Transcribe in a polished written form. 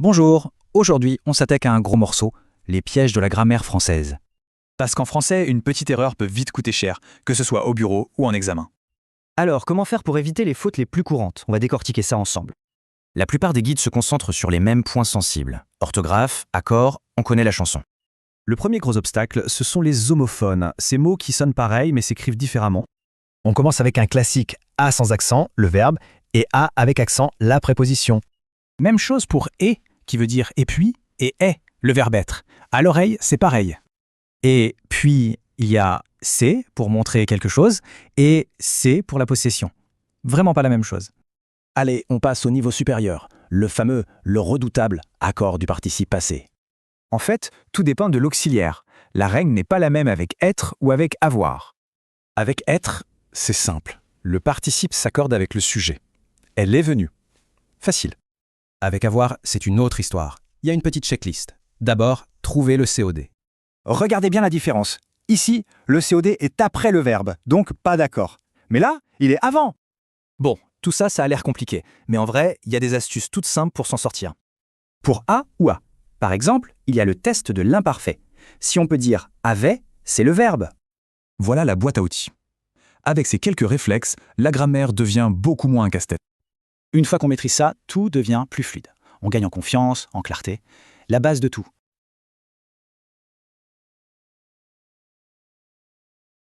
Bonjour, aujourd'hui on s'attaque à un gros morceau, les pièges de la grammaire française. Parce qu'en français, une petite erreur peut vite coûter cher, que ce soit au bureau ou en examen. Alors, comment faire pour éviter les fautes les plus courantes? On va décortiquer ça ensemble. La plupart des guides se concentrent sur les mêmes points sensibles. Orthographe, accord, on connaît la chanson. Le premier gros obstacle, ce sont les homophones, ces mots qui sonnent pareil mais s'écrivent différemment. On commence avec un classique A sans accent, le verbe, et A avec accent, la préposition. Même chose pour et, qui veut dire et puis, et est, le verbe être. À l'oreille, c'est pareil. Et puis il y a c'est pour montrer quelque chose et c'est pour la possession. Vraiment pas la même chose. Allez, on passe au niveau supérieur, le redoutable accord du participe passé. En fait, tout dépend de l'auxiliaire. La règle n'est pas la même avec être ou avec avoir. Avec être, c'est simple. Le participe s'accorde avec le sujet. Elle est venue. Facile. Avec avoir, c'est une autre histoire. Il y a une petite checklist. D'abord, trouver le COD. Regardez bien la différence. Ici, le COD est après le verbe, donc pas d'accord. Mais là, il est avant. Bon, tout ça, ça a l'air compliqué. Mais en vrai, il y a des astuces toutes simples pour s'en sortir. Pour A ou A. Par exemple, il y a le test de l'imparfait. Si on peut dire avait, c'est le verbe. Voilà la boîte à outils. Avec ces quelques réflexes, la grammaire devient beaucoup moins un casse-tête. Une fois qu'on maîtrise ça, tout devient plus fluide. On gagne en confiance, en clarté. La base de tout,